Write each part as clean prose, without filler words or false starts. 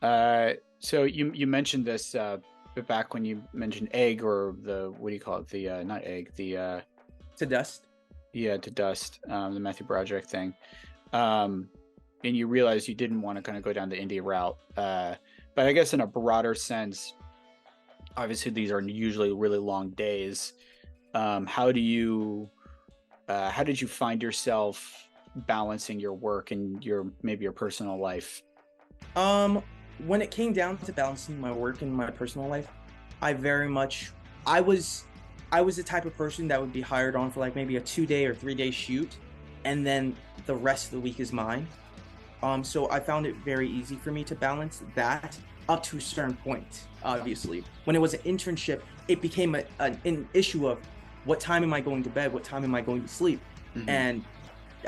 So you mentioned this back when you mentioned egg or the what do you call it? The not egg, the To dust. yeah, to dust, the Matthew Broderick thing. Um, and you realized you didn't want to kind of go down the indie route. But I guess in a broader sense, obviously these are usually really long days. How do you how did you find yourself balancing your work and your maybe your personal life? Um, when it came down to balancing my work and my personal life, I very much I was I was the type of person that would be hired on for like maybe a 2 day or 3 day shoot, and then the rest of the week is mine. So I found it very easy for me to balance that up to a certain point. Obviously, when it was an internship, it became an issue of what time am I going to bed, what time am I going to sleep, Hmm. and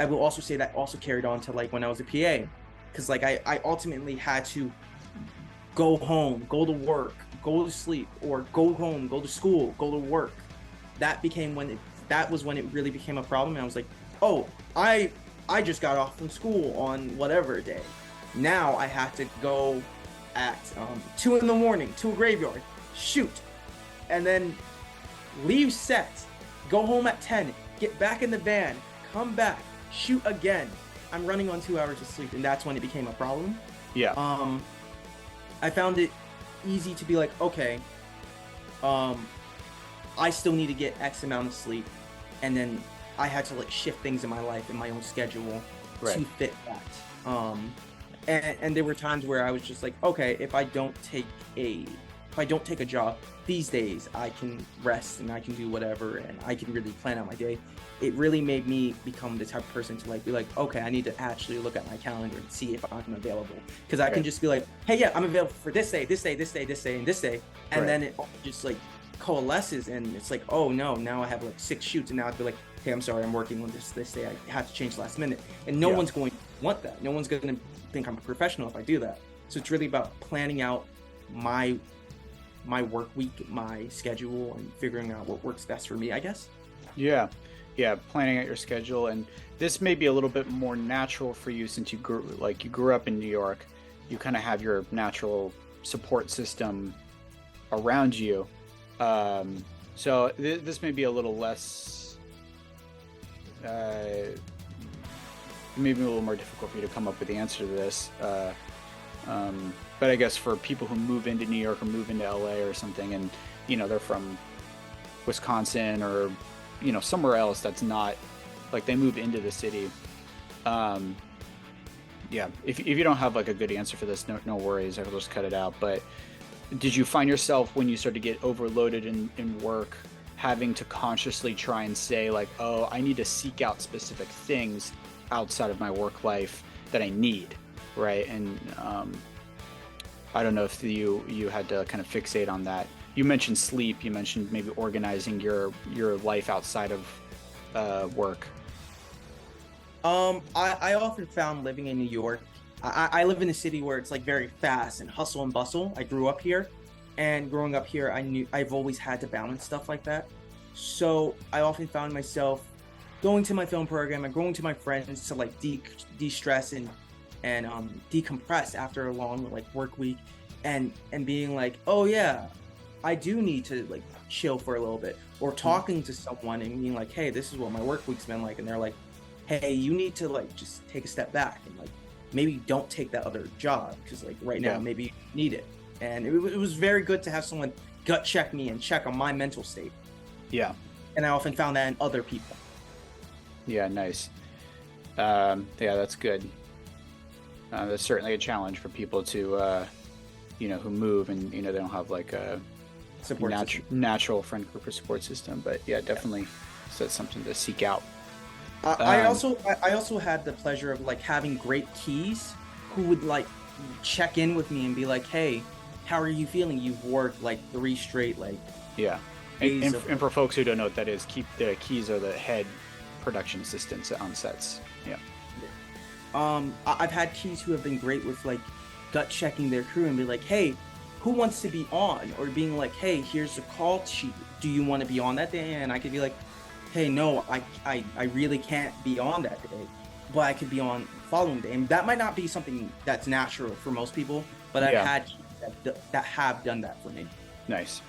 I will also say that also carried on to like when I was a PA, because like I ultimately had to go home, go to work, go to sleep, or go home, go to school, go to work. That was when it really became a problem. And I was like, oh, I just got off from school on whatever day. Now I have to go at 2 in the morning to a graveyard, shoot, and then leave set, go home at 10, get back in the van, come back, shoot again. I'm running on 2 hours of sleep, and that's when it became a problem. Yeah. Um, I found it easy to be like, okay, um, I still need to get X amount of sleep, and then I had to like shift things in my life in my own schedule Right. to fit that. And there were times where I was just like, okay, if I don't take a job these days, I can rest and I can do whatever, and I can really plan out my day. It really made me become the type of person to like be like, okay, I need to actually look at my calendar and see if I'm available, because I can Right. just be like, hey, yeah, I'm available for this day, this day, this day, this day, and this day, and Right. then it all just like coalesces, and it's like, oh no, now I have like 6 shoots, and now I'd be like, hey, I'm sorry, I'm working on this day, I have to change last minute, and no Yeah. one's going to want that. No one's going to think I'm a professional if I do that. So it's really about planning out my work week, my schedule, and figuring out what works best for me, I guess. Yeah. Yeah. Planning out your schedule, and this may be a little bit more natural for you since you grew up in New York. You kind of have your natural support system around you. So this may be a little less, uh, maybe a little more difficult for you to come up with the answer to this. But I guess for people who move into New York or move into LA or something, and they're from Wisconsin or somewhere else that's not like they move into the city. Um, yeah, if you don't have like a good answer for this, no worries. I'll just cut it out. But did you find yourself when you start to get overloaded in work having to consciously try and say like, oh, I need to seek out specific things outside of my work life that I need, right? And I don't know if you had to kind of fixate on that. You mentioned sleep. You mentioned maybe organizing your life outside of work. I often found living in New York. I live in a city where it's like very fast and hustle and bustle. I grew up here, and growing up here, I've always had to balance stuff like that. So I often found myself going to my film program and going to my friends to like de-stress and decompress after a long like work week, and being like, oh yeah, I do need to like chill for a little bit, or talking to someone and being like, hey, this is what my work week's been like, and they're like, hey, you need to like just take a step back and like maybe don't take that other job because like right now Yeah, maybe you need it. And it was very good to have someone gut check me and check on my mental state. yeah, And I often found that in other people. yeah. Nice. Yeah, that's good. That's certainly a challenge for people to who move and they don't have like a Support system. natural friend group or support system. But yeah, Yeah. definitely, so that's something to seek out. I Um, also I also had the pleasure of like having great keys who would like check in with me and be like, hey, how are you feeling? You've worked like 3 straight like yeah, and, days and of and for folks who don't know what that is, keep the keys are the head production assistants on sets. Yeah, I've had keys who have been great with like gut checking their crew and be like, hey, who wants to be on? Or being like, hey, here's the call sheet. Do you want to be on that day? And I could be like, hey, no, I really can't be on that day. but I could be on the following day. And that might not be something that's natural for most people, but I've Yeah. had that have done that for me. Nice.